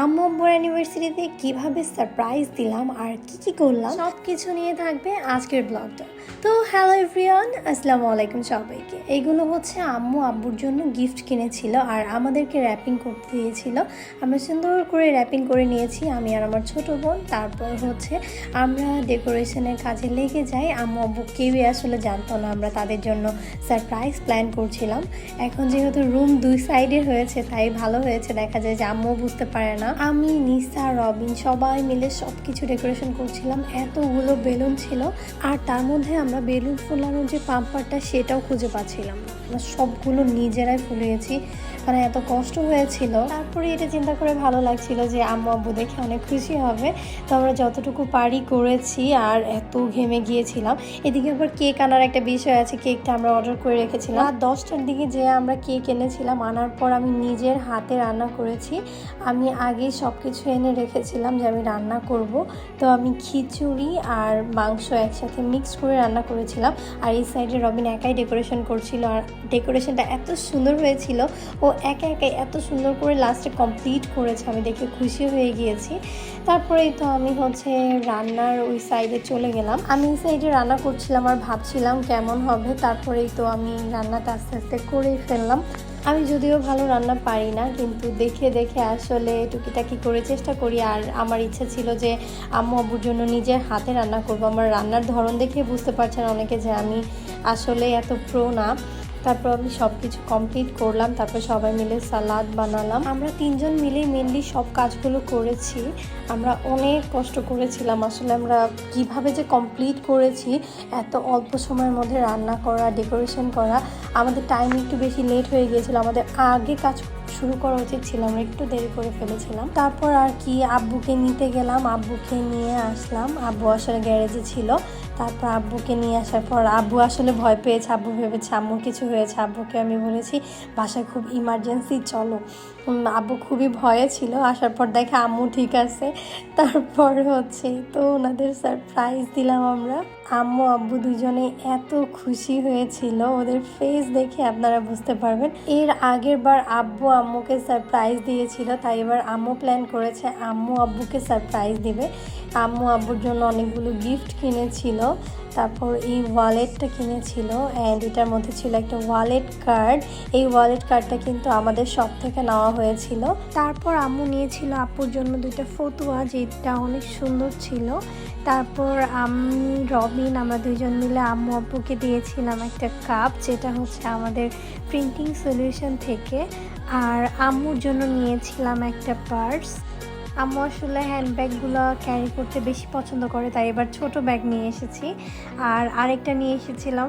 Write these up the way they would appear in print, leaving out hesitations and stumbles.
আম্মু আব্বুর অ্যানিভার্সারিতে কিভাবে সারপ্রাইজ দিলাম আর কি করলাম সব কিছু নিয়ে থাকবে আজকের ব্লগটা। তো হ্যালো এভরিওয়ান, আসসালামু আলাইকুম সবাইকে। এইগুলো হচ্ছে আম্মু আব্বুর জন্য গিফট কিনেছিল আর আমাদেরকে র্যাপিং করতে দিয়েছিল। আমরা সুন্দর করে র্যাপিং করে নিয়েছি, আমি আর আমার ছোট বোন। তারপর হচ্ছে আমরা ডেকোরেশনের কাজে লেগে যাই। আম্মু আব্বু কেউই আসলে জানতো না আমরা তাদের জন্য সারপ্রাইজ প্ল্যান করছিলাম। এখন যেহেতু রুম দুই সাইডে হয়েছে তাই ভালো হয়েছে, দেখা যায় যে আম্মু বুঝতে পারে না। আমি, নিসা, রবিন সবাই মিলে সব কিছু ডেকোরেশন করছিলাম। এতগুলো বেলুন ছিল আর তার মধ্যে আমরা বেলুন ফোলানোর যে পাম্পারটা সেটাও খুঁজে পাচ্ছিলাম না। আমরা সবগুলো নিজেরাই ফুলিয়েছি, মানে এত কষ্ট হয়েছিল। তারপরে এটা চিন্তা করে ভালো লাগছিল যে আম্মু আব্বু দেখে অনেক খুশি হবে। তো আমরা যতটুকু পারি করেছি আর এত ঘেমে গিয়েছিলাম। এদিকে আবার কেক আনার একটা বিষয় আছে, কেকটা আমরা অর্ডার করে রেখেছিলাম। রাত 10টার দিকে যে আমরা কেক এনেছিলাম, আনার পর আমি নিজের হাতে রান্না করেছি। আমি আগেই সব কিছু এনে রেখেছিলাম যে আমি রান্না করব। তো আমি খিচুড়ি আর মাংস একসাথে মিক্স করে রান্না করেছিলাম। আর এই সাইডে রবিন একাই ডেকোরেশন করছিল আর ডেকোরেশনটা এত সুন্দর হয়েছিল। ও একাই এত সুন্দর করে লাস্টে কমপ্লিট করেছে, আমি দেখে খুশি হয়ে গিয়েছি। তারপরেই তো আমি হচ্ছে রান্নার ওই সাইডে চলে গেলাম। আমি এই সাইডে রান্না করছিলাম আর ভাবছিলাম কেমন হবে। তারপরেই তো আমি রান্নাটা আস্তে আস্তে করেই ফেললাম। আমি যদিও ভালো রান্না পারি না, কিন্তু দেখে দেখে আসলে টুকিটাকি করে চেষ্টা করি। আর আমার ইচ্ছা ছিল যে আম্মু আব্বুর জন্য নিজের হাতে রান্না করবো। আমার রান্নার ধরন দেখে বুঝতে পারছেন অনেকে যে আমি আসলে এত প্রো না। তারপর আমি সব কিছু কমপ্লিট করলাম। তারপর সবাই মিলে সালাদ বানালাম। আমরা তিনজন মিলেই মেনলি সব কাজগুলো করেছি। আমরা অনেক কষ্ট করেছিলাম, আসলে আমরা কিভাবে যে কমপ্লিট করেছি এত অল্প সময়ের মধ্যে রান্না করা, ডেকোরেশন করা। আমাদের টাইম একটু বেশি লেট হয়ে গিয়েছিল, আমাদের আগে কাজ শুরু করা উচিত ছিল, আমরা একটু দেরি করে ফেলেছিলাম। তারপর আর কি আব্বুকে নিতে গেলাম, আব্বুকে নিয়ে আসলাম। আব্বু আসলে গ্যারেজে ছিল। তারপর আব্বুকে নিয়ে আসার পর আব্বু আসলে ভয় পেয়েছে, আব্বু ভেবেছে আম্মুর কিছু হয়েছে। আব্বুকে আমি বলেছি বাসায় খুব ইমার্জেন্সি, চলো। আব্বু খুবই ভয়ে ছিল। আসার পর দেখে আম্মু ঠিক আছে। তারপর হচ্ছে তো ওনাদের সারপ্রাইজ দিলাম আমরা। আম্মু আব্বু দুজনে এত খুশি হয়েছিল, ওদের ফেস দেখে আপনারা বুঝতে পারবেন। এর আগের বার আব্বু আম্মুকে সারপ্রাইজ দিয়েছিল, তাই এবার আম্মু প্ল্যান করেছে আম্মু আব্বুকে সারপ্রাইজ দিবে। আম্মু আব্বুর জন্য অনেকগুলো গিফট কিনেছিল। তারপর এই ওয়ালেটটা কিনেছিল অ্যান্ড এটার মধ্যে ছিল একটা ওয়ালেট কার্ড। এই ওয়ালেট কার্ডটা কিন্তু আমাদের শপ থেকে নেওয়া হয়েছিল। তারপর আম্মু নিয়েছিল আপুর জন্য দুইটা ফতুয়া, যেটা অনেক সুন্দর ছিল। তারপর আমি, রবিন, আমরা দুজন মিলে আম্মু আব্বুকে দিয়েছিলাম একটা কাপ, যেটা হচ্ছে আমাদের প্রিন্টিং সলিউশন থেকে। আর আম্মুর জন্য নিয়েছিলাম একটা পার্স। আম্মু আসলে হ্যান্ডব্যাগগুলো ক্যারি করতে বেশি পছন্দ করে, তাই এবার ছোট ব্যাগ নিয়ে এসেছি। আর আরেকটা নিয়ে এসেছিলাম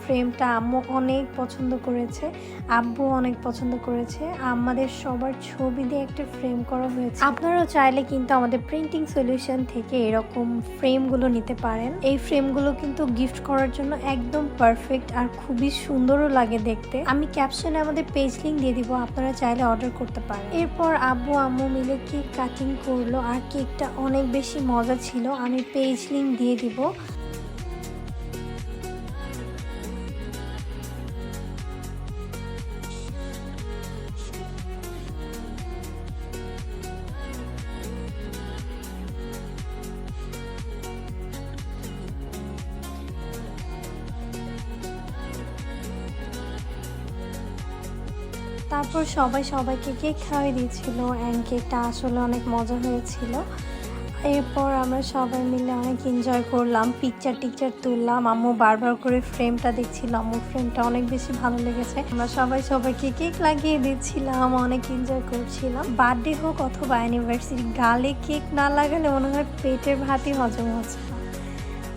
ফ্রেমটা আম্মু অনেক পছন্দ করেছে, আব্বু অনেক পছন্দ করেছে। আমাদের সবার ছবি দিয়ে একটা ফ্রেম করা হয়েছে। আপনারাও চাইলে কিন্তু আমাদের প্রিন্টিং সলিউশন থেকে এরকম ফ্রেমগুলো নিতে পারেন। এই ফ্রেমগুলো কিন্তু গিফট করার জন্য একদম পারফেক্ট আর খুবই সুন্দরও লাগে দেখতে। আমি ক্যাপশনে আমাদের পেজ লিঙ্ক দিয়ে দিব, আপনারা চাইলে অর্ডার করতে পারেন। এরপর আব্বু আম্মু মিলে কেক কাটিং করলো আর কেকটা অনেক বেশি মজা ছিল, আমি পেজ লিঙ্ক দিয়ে দিব। তারপর সবাইকে কেক খাওয়াই দিয়েছিল অ্যান্ড কেকটা আসলে অনেক মজা হয়েছিল। এরপর আমরা সবাই মিলে অনেক এনজয় করলাম, টিকচার তুললাম। আম্মু বারবার করে ফ্রেমটা দেখছিল, আম্মুর ফ্রেমটা অনেক বেশি ভালো লেগেছে। আমরা সবাইকে কেক লাগিয়ে দিচ্ছিলাম, অনেক এনজয় করছিলাম। বার্থডে হোক অথবা অ্যানিভার্সারি, গালে কেক না লাগালে মনে হয় পেটের ভাতই হজম হচ্ছে না।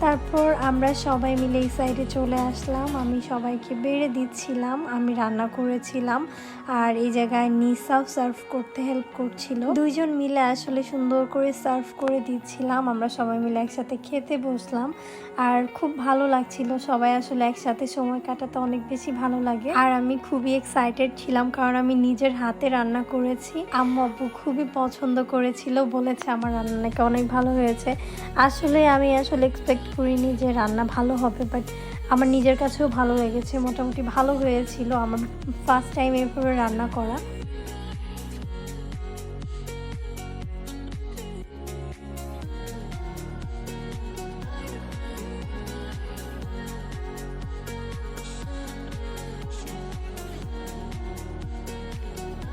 তারপর আমরা সবাই মিলে এই সাইডে চলে আসলাম, আমি সবাইকে বেড়ে দিচ্ছিলাম, আমি রান্না করেছিলাম। আর এই জায়গায় নিসাও সার্ভ করতে হেল্প করছিল। দুইজন মিলে আসলে সুন্দর করে সার্ভ করে দিচ্ছিলাম। আমরা সবাই মিলে একসাথে খেতে বসলাম আর খুব ভালো লাগছিল। সবাই আসলে একসাথে সময় কাটাতে অনেক বেশি ভালো লাগে। আর আমি খুবই এক্সাইটেড ছিলাম, কারণ আমি নিজের হাতে রান্না করেছি। আম্মু আব্বু খুবই পছন্দ করেছিল, বলেছে আমার রান্না নাকি অনেক ভালো হয়েছে। আসলে আমি এক্সপেক্ট করিনি যে রান্না ভালো হবে, বাট আমার নিজের কাছেও ভালো লেগেছে, মোটামুটি ভালো হয়েছিল। আমার ফার্স্ট টাইম এভাবে রান্না করা।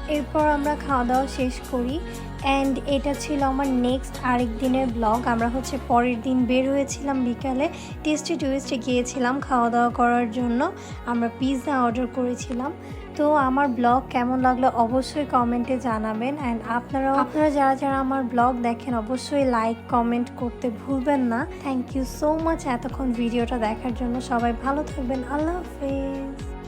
এরপর আমরা খাওয়া দাওয়া শেষ করি অ্যান্ড এটা ছিল আমার নেক্সট আরেক দিনের ব্লগ। আমরা হচ্ছে পরের দিন বের হয়েছিলাম বিকালে, টেস্টি টুইস্টে গিয়েছিলাম খাওয়া দাওয়া করার জন্য। আমরা পিৎজা অর্ডার করেছিলাম। তো আমার ব্লগ কেমন লাগলো অবশ্যই কমেন্টে জানাবেন অ্যান্ড আপনারা যারা যারা আমার ব্লগ দেখেন অবশ্যই লাইক কমেন্ট করতে ভুলবেন না। থ্যাংক ইউ সো মাচ এতক্ষণ ভিডিওটা দেখার জন্য। সবাই ভালো থাকবেন। আল্লাহ হাফেজ।